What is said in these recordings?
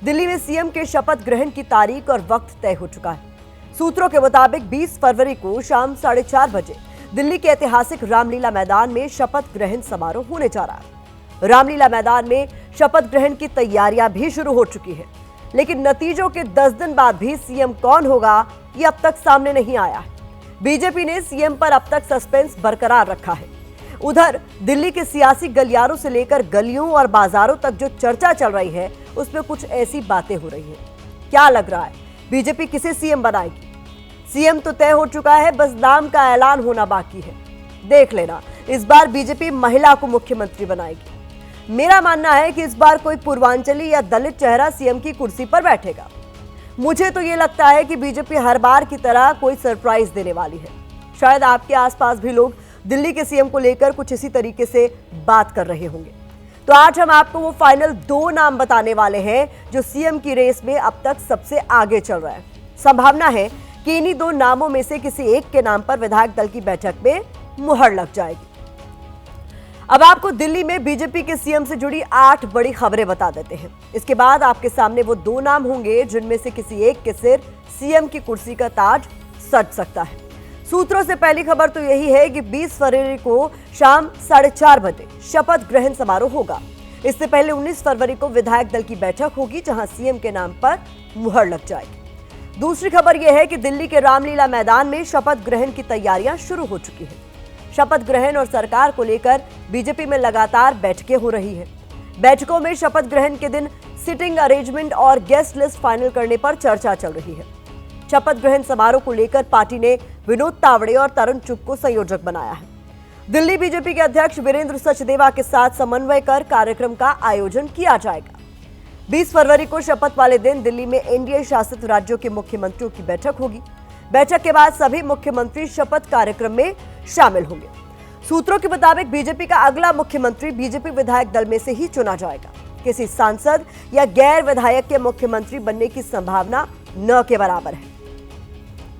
दिल्ली में सीएम के शपथ ग्रहण की तारीख और वक्त तय हो चुका है। सूत्रों के मुताबिक 20 फरवरी को शाम 4:30 बजे दिल्ली के ऐतिहासिक रामलीला मैदान में शपथ ग्रहण समारोह होने जा रहा है। रामलीला मैदान में शपथ ग्रहण की तैयारियां भी शुरू हो चुकी है, लेकिन नतीजों के 10 दिन बाद भी सीएम कौन होगा ये अब तक सामने नहीं आया है। बीजेपी ने सीएम पर अब तक सस्पेंस बरकरार रखा है। उधर दिल्ली के सियासी गलियारों से लेकर गलियों और बाजारों तक जो चर्चा चल रही है उसमें कुछ ऐसी बातें हो रही हैं। क्या लग रहा है, बीजेपी किसे सीएम बनाएगी? सीएम तो तय हो चुका है, बस नाम का ऐलान होना बाकी है। देख लेना, इस बार बीजेपी महिला को मुख्यमंत्री बनाएगी। मेरा मानना है कि इस बार कोई पूर्वांचली या दलित चेहरा सीएम की कुर्सी पर बैठेगा। मुझे तो ये लगता है कि बीजेपी हर बार की तरह कोई सरप्राइज देने वाली है। शायद आपके आसपास भी लोग दिल्ली के सीएम को लेकर कुछ इसी तरीके से बात कर रहे होंगे। तो आज हम आपको वो फाइनल 2 नाम बताने वाले हैं जो सीएम की रेस में अब तक सबसे आगे चल रहा है। संभावना है कि इन्हीं 2 नामों में से किसी एक के नाम पर विधायक दल की बैठक में मुहर लग जाएगी। अब आपको दिल्ली में बीजेपी के सीएम से जुड़ी 8 बड़ी खबरें बता देते हैं। इसके बाद आपके सामने वो 2 नाम होंगे जिनमें से किसी एक के सिर सीएम की कुर्सी का ताज सज सकता है। सूत्रों से पहली खबर तो यही है कि 20 फरवरी को शाम 4:30 बजे शपथ ग्रहण समारोह होगा। इससे पहले 19 फरवरी को विधायक दल की बैठक होगी जहां सीएम के नाम पर मुहर लग जाएगी। दूसरी खबर यह है कि दिल्ली के रामलीला मैदान में शपथ ग्रहण की तैयारियां शुरू हो चुकी हैं। शपथ ग्रहण और सरकार को लेकर बीजेपी में लगातार बैठकें हो रही है। बैठकों में शपथ ग्रहण के दिन सिटिंग अरेंजमेंट और गेस्ट लिस्ट फाइनल करने पर चर्चा चल रही है। शपथ ग्रहण समारोह को लेकर पार्टी ने विनोद तावड़े और तरुण चुग को संयोजक बनाया है। दिल्ली बीजेपी के अध्यक्ष वीरेंद्र सचदेवा के साथ समन्वय कर कार्यक्रम का आयोजन किया जाएगा। 20 फरवरी को शपथ वाले दिन दिल्ली में एनडीए शासित राज्यों के मुख्यमंत्रियों की बैठक होगी। बैठक के बाद सभी मुख्यमंत्री शपथ कार्यक्रम में शामिल होंगे। सूत्रों के मुताबिक बीजेपी का अगला मुख्यमंत्री बीजेपी विधायक दल में से ही चुना जाएगा। किसी सांसद या गैर विधायक के मुख्यमंत्री बनने की संभावना न के बराबर है।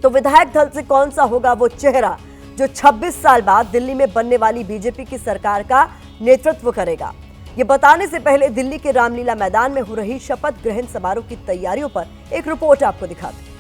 तो विधायक दल से कौन सा होगा वो चेहरा जो 26 साल बाद दिल्ली में बनने वाली बीजेपी की सरकार का नेतृत्व करेगा? ये बताने से पहले दिल्ली के रामलीला मैदान में हो रही शपथ ग्रहण समारोह की तैयारियों पर एक रिपोर्ट आपको दिखाते हैं।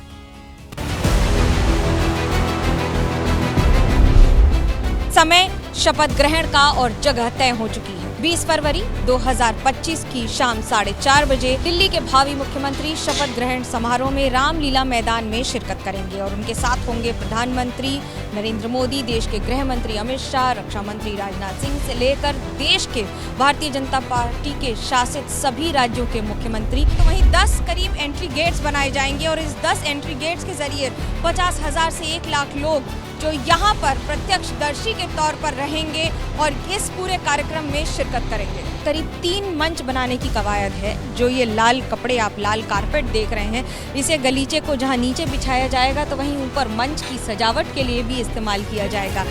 समय शपथ ग्रहण का और जगह तय हो चुकी है। 20 फरवरी 2025 की शाम 4:30 बजे दिल्ली के भावी मुख्यमंत्री शपथ ग्रहण समारोह में रामलीला मैदान में शिरकत करेंगे और उनके साथ होंगे प्रधानमंत्री नरेंद्र मोदी, देश के गृह मंत्री अमित शाह, रक्षा मंत्री राजनाथ सिंह से लेकर देश के भारतीय जनता पार्टी के शासित सभी राज्यों के मुख्यमंत्री। तो वहीं 10 करीब एंट्री गेट्स बनाए जाएंगे और इस 10 एंट्री गेट्स के जरिए 50,000 से 1 लाख लोग जो यहाँ पर प्रत्यक्षदर्शी के तौर पर रहेंगे और इस पूरे कार्यक्रम में शिरकत करेंगे। करीब 3 मंच बनाने की कवायद है। जो ये लाल कपड़े आप लाल कारपेट देख रहे हैं, इसे गलीचे को जहाँ नीचे बिछाया जाएगा तो वहीं ऊपर मंच की सजावट के लिए भी इस्तेमाल किया जाएगा।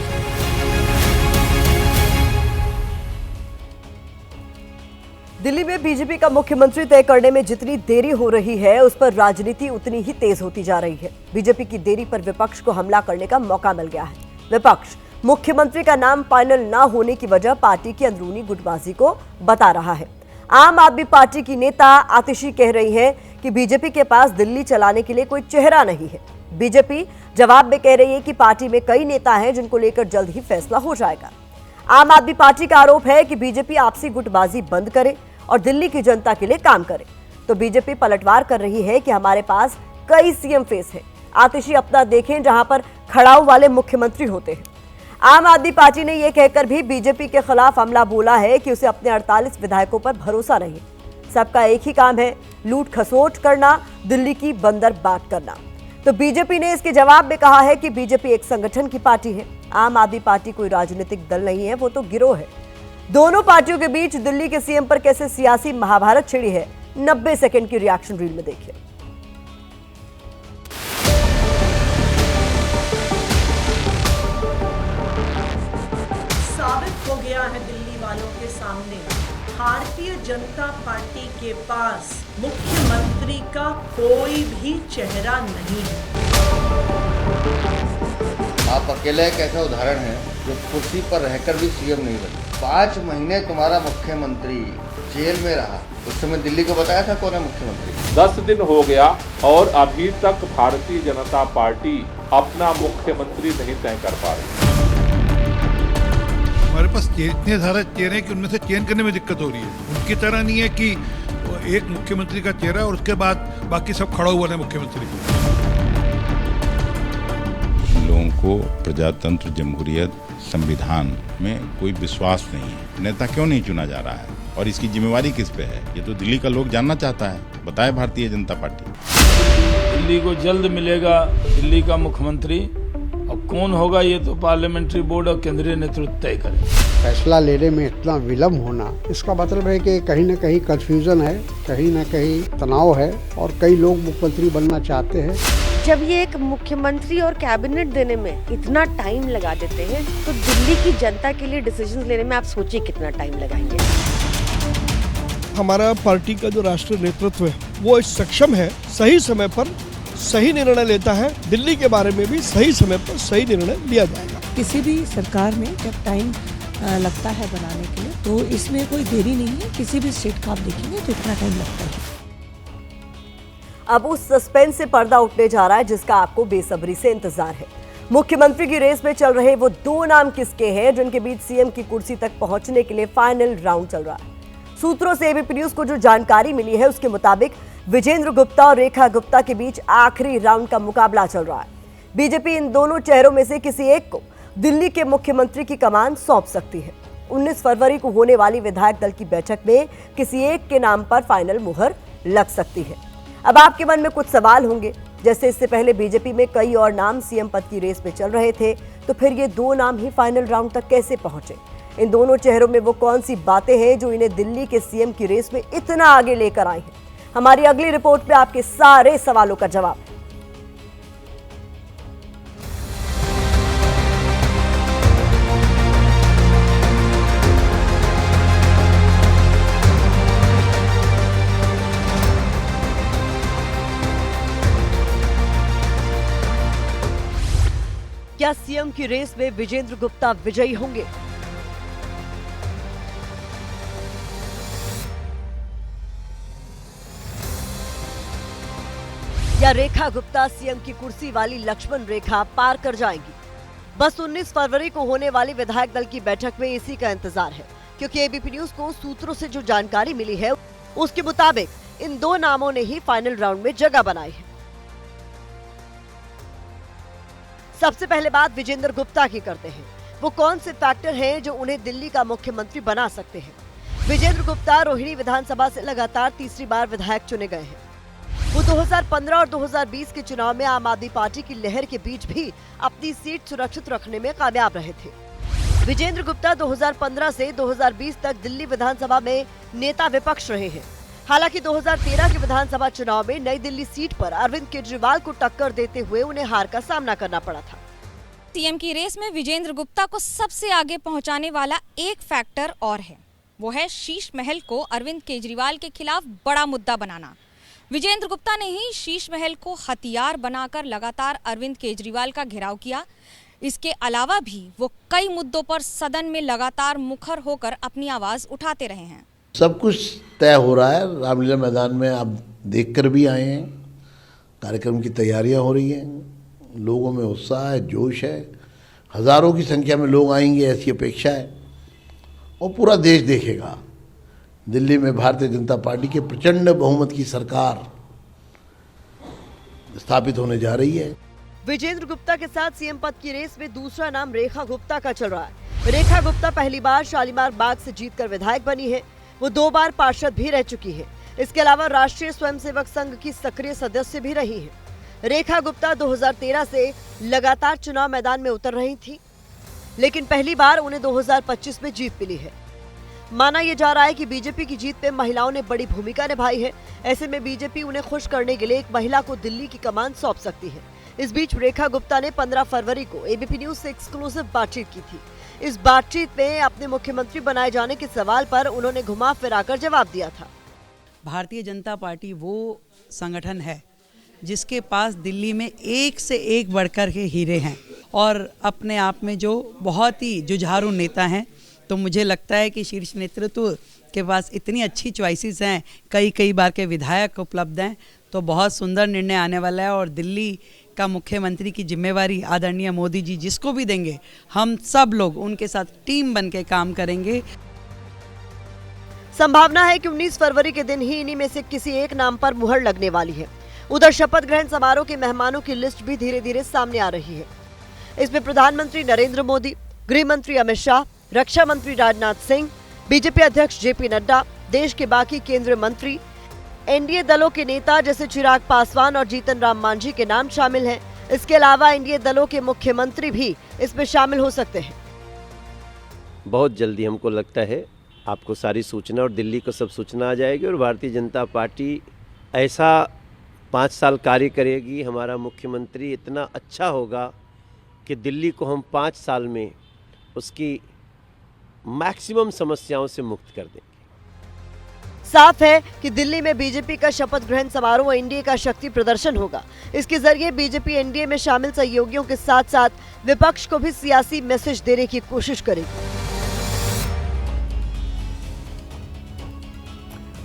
दिल्ली में बीजेपी का मुख्यमंत्री तय करने में जितनी देरी हो रही है उस पर राजनीति उतनी ही तेज होती जा रही है। बीजेपी की देरी पर विपक्ष को हमला करने का मौका मिल गया है। विपक्ष मुख्यमंत्री का नाम फाइनल ना होने की वजह पार्टी की अंदरूनी गुटबाजी को बता रहा है। आम आदमी पार्टी की नेता आतिशी कह रही है कि बीजेपी के पास दिल्ली चलाने के लिए कोई चेहरा नहीं है। बीजेपी जवाब में कह रही है कि पार्टी में कई नेता हैं जिनको लेकर जल्द ही फैसला हो जाएगा। आम आदमी पार्टी का आरोप है कि बीजेपी आपसी गुटबाजी बंद करे और दिल्ली की जनता के लिए काम करे। तो बीजेपी पलटवार कर रही है कि हमारे पास कई सीएम फेस हैं। आतिशी अपना देखें जहां पर खड़ाऊ वाले मुख्यमंत्री होते हैं। आम आदमी पार्टी ने यह कहकर भी बीजेपी के खिलाफ हमला बोला है कि उसे अपने 48 विधायकों पर भरोसा नहीं। सबका एक ही काम है, लूट खसोट करना, दिल्ली की बंदर बात करना। तो बीजेपी ने इसके जवाब में कहा है कि बीजेपी एक संगठन की पार्टी है। आम आदमी पार्टी कोई राजनीतिक दल नहीं है, वो तो गिरोह है। दोनों पार्टियों के बीच दिल्ली के सीएम पर कैसे सियासी महाभारत छिड़ी है, 90 सेकंड की रिएक्शन रील में देखिए। साबित हो गया है दिल्ली वालों के सामने, भारतीय जनता पार्टी के पास मुख्यमंत्री का कोई भी चेहरा नहीं है। आप अकेले एक ऐसा उदाहरण है जो कुर्सी पर रहकर भी सीएम नहीं बने। 5 महीने तुम्हारा मुख्यमंत्री जेल में रहा उस समय दिल्ली को बताया था कौन है मुख्यमंत्री? 10 दिन हो गया और अभी तक भारतीय जनता पार्टी अपना मुख्यमंत्री नहीं तय कर पा रही। हमारे पास इतने सारे चेहरे कि उनमें से चयन करने में दिक्कत हो रही है। उनकी तरह नहीं है कि एक मुख्यमंत्री का चेहरा और उसके बाद बाकी सब खड़ा हुआ है मुख्यमंत्री को। लोगों को प्रजातंत्र, जमहूरियत, संविधान में कोई विश्वास नहीं है। नेता क्यों नहीं चुना जा रहा है और इसकी जिम्मेवारी किस पे है, ये तो दिल्ली का लोग जानना चाहता है। बताए भारतीय जनता पार्टी। दिल्ली को जल्द मिलेगा दिल्ली का मुख्यमंत्री, और कौन होगा ये तो पार्लियामेंट्री बोर्ड और केंद्रीय नेतृत्व तय करे। फैसला लेने में इतना विलम्ब होना, इसका मतलब है कि कहीं न कहीं कंफ्यूजन है, कहीं न कहीं तनाव है और कई लोग मुख्यमंत्री बनना चाहते हैं। जब ये एक मुख्यमंत्री और कैबिनेट देने में इतना टाइम लगा देते हैं तो दिल्ली की जनता के लिए डिसीजन लेने में आप सोचिए कितना टाइम लगाएंगे। हमारा पार्टी का जो राष्ट्रीय नेतृत्व है वो सक्षम है, सही समय पर सही निर्णय लेता है। दिल्ली के बारे में भी सही समय पर सही निर्णय लिया जाएगा। किसी भी सरकार में जब टाइम लगता है बनाने के लिए तो इसमें कोई देरी नहीं है। किसी भी स्टेट का आप देखेंगे तो इतना टाइम लगता है। अब उस सस्पेंस से पर्दा उठने जा रहा है जिसका आपको बेसब्री से इंतजार है। मुख्यमंत्री की रेस में चल रहे वो दो नाम किसके हैं जिनके बीच सीएम की कुर्सी तक पहुंचने के लिए फाइनल राउंड चल रहा है। सूत्रों से एबीपी न्यूज को जो जानकारी मिली है उसके मुताबिक विजेंद्र गुप्ता और रेखा गुप्ता के बीच आखिरी राउंड का मुकाबला चल रहा है। बीजेपी इन दोनों चेहरों में से किसी एक को दिल्ली के मुख्यमंत्री की कमान सौंप सकती है। 19 फरवरी को होने वाली विधायक दल की बैठक में किसी एक के नाम पर फाइनल मुहर लग सकती है। अब आपके मन में कुछ सवाल होंगे, जैसे इससे पहले बीजेपी में कई और नाम सीएम पद की रेस में चल रहे थे, तो फिर ये दो नाम ही फाइनल राउंड तक कैसे पहुंचे? इन दोनों चेहरों में वो कौन सी बातें हैं जो इन्हें दिल्ली के सीएम की रेस में इतना आगे लेकर आई हैं? हमारी अगली रिपोर्ट में आपके सारे सवालों का जवाब। क्या सीएम की रेस में विजेंद्र गुप्ता विजयी होंगे? या रेखा गुप्ता सीएम की कुर्सी वाली लक्ष्मण रेखा पार कर जाएंगी? बस 19 फरवरी को होने वाली विधायक दल की बैठक में इसी का इंतजार है, क्योंकि एबीपी न्यूज को सूत्रों से जो जानकारी मिली है उसके मुताबिक इन दो नामों ने ही फाइनल राउंड में जगह बनाई है। सबसे पहले बात विजेंद्र गुप्ता की करते हैं। वो कौन से फैक्टर हैं जो उन्हें दिल्ली का मुख्यमंत्री बना सकते हैं? विजेंद्र गुप्ता रोहिणी विधानसभा से लगातार तीसरी बार विधायक चुने गए हैं। वो 2015 और 2020 के चुनाव में आम आदमी पार्टी की लहर के बीच भी अपनी सीट सुरक्षित रखने में कामयाब रहे थे। विजेंद्र गुप्ता 2015 से 2020 तक दिल्ली विधानसभा में नेता विपक्ष रहे हैं। हालांकि 2013 के विधानसभा चुनाव में नई दिल्ली सीट पर अरविंद केजरीवाल को टक्कर देते हुए उन्हें हार का सामना करना पड़ा था। सीएम की रेस में विजेंद्र गुप्ता को सबसे आगे पहुंचाने वाला एक फैक्टर और है, वो है शीश महल को अरविंद केजरीवाल के खिलाफ बड़ा मुद्दा बनाना। विजेंद्र गुप्ता ने ही शीश महल को हथियार बनाकर लगातार अरविंद केजरीवाल का घेराव किया। इसके अलावा भी वो कई मुद्दों पर सदन में लगातार मुखर होकर अपनी आवाज उठाते रहे हैं। सब कुछ तय हो रहा है। रामलीला मैदान में आप देखकर भी आए हैं, कार्यक्रम की तैयारियां हो रही हैं, लोगों में उत्साह है, जोश है, हजारों की संख्या में लोग आएंगे ऐसी अपेक्षा है और पूरा देश देखेगा। दिल्ली में भारतीय जनता पार्टी के प्रचंड बहुमत की सरकार स्थापित होने जा रही है। विजेंद्र गुप्ता के साथ सीएम पद की रेस में दूसरा नाम रेखा गुप्ता का चल रहा है। रेखा गुप्ता पहली बार शालीमार बाग से जीतकर विधायक बनी है। वो 2 बार पार्षद भी रह चुकी है। इसके अलावा राष्ट्रीय स्वयंसेवक संघ की सक्रिय सदस्य भी रही है। रेखा गुप्ता 2013 से लगातार चुनाव मैदान में उतर रही थी, लेकिन पहली बार उन्हें 2025 में जीत मिली है। माना यह जा रहा है कि बीजेपी की जीत में महिलाओं ने बड़ी भूमिका निभाई है। ऐसे में बीजेपी उन्हें खुश करने के लिए एक महिला को दिल्ली की कमान सौंप सकती है। इस बीच रेखा गुप्ता ने 15 फरवरी को एबीपी न्यूज से एक्सक्लूसिव बातचीत की थी। इस बातचीत में अपने मुख्यमंत्री बनाए जाने के सवाल पर उन्होंने घुमा फिराकर जवाब दिया था। भारतीय जनता पार्टी वो संगठन है जिसके पास दिल्ली में एक से एक बढ़कर के हीरे हैं और अपने आप में जो बहुत ही जुझारू नेता हैं। तो मुझे लगता है कि शीर्ष नेतृत्व के पास इतनी अच्छी चॉइसेस हैं, कई बार के विधायक उपलब्ध हैं, तो बहुत सुंदर निर्णय आने वाला है। और दिल्ली का मुख्यमंत्री की जिम्मेवारी आदरणीय मोदी जी जिसको भी देंगे, हम सब लोग उनके साथ टीम बन के काम करेंगे। संभावना है कि 19 फरवरी के दिन ही इन्हीं में से किसी एक नाम पर मुहर लगने वाली है। उधर शपथ ग्रहण समारोह के मेहमानों की लिस्ट भी धीरे धीरे सामने आ रही है। इसमें प्रधानमंत्री नरेंद्र मोदी, गृह मंत्री अमित शाह, रक्षा मंत्री राजनाथ सिंह, बीजेपी अध्यक्ष जेपी नड्डा, देश के बाकी केंद्रीय मंत्री, एनडीए दलों के नेता जैसे चिराग पासवान और जीतन राम मांझी के नाम शामिल हैं। इसके अलावा एनडीए दलों के मुख्यमंत्री भी इसमें शामिल हो सकते हैं। बहुत जल्दी हमको लगता है आपको सारी सूचना और दिल्ली को सब सूचना आ जाएगी और भारतीय जनता पार्टी ऐसा 5 साल कार्य करेगी, हमारा मुख्यमंत्री इतना अच्छा होगा कि दिल्ली को हम 5 साल में उसकी मैक्सिमम समस्याओं से मुक्त कर देंगे। साफ है कि दिल्ली में बीजेपी का शपथ ग्रहण समारोह एनडीए का शक्ति प्रदर्शन होगा। इसके जरिए बीजेपी एनडीए में शामिल सहयोगियों के साथ साथ विपक्ष को भी सियासी मैसेज देने की कोशिश करेगी।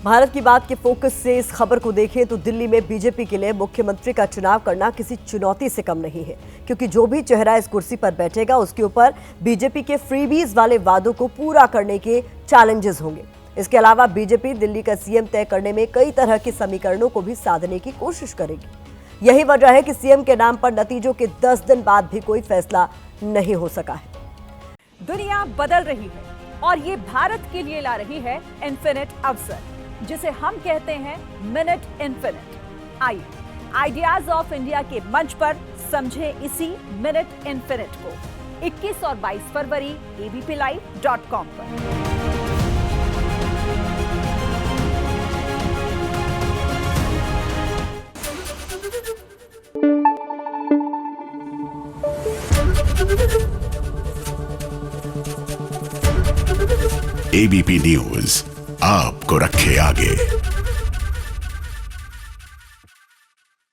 भारत की बात के फोकस से इस खबर को देखें तो दिल्ली में बीजेपी के लिए मुख्यमंत्री का चुनाव करना किसी चुनौती से कम नहीं है, क्योंकि जो भी चेहरा इस कुर्सी पर बैठेगा उसके ऊपर बीजेपी के फ्रीबीज वाले वादों को पूरा करने के चैलेंजेस होंगे। इसके अलावा बीजेपी दिल्ली का सीएम तय करने में कई तरह के समीकरणों को भी साधने की कोशिश करेगी। यही वजह है कि सीएम के नाम पर नतीजों के 10 दिन बाद भी कोई फैसला नहीं हो सका है। दुनिया बदल रही है और ये भारत के लिए ला रही है इन्फिनिट अवसर, जिसे हम कहते हैं मिनट इन्फिनिट। आइए आइडियाज ऑफ इंडिया के मंच पर समझे इसी मिनट इन्फिनिट को 21 और 22 फरवरी abplive.com पर। एबीपी न्यूज आपको रखे आगे।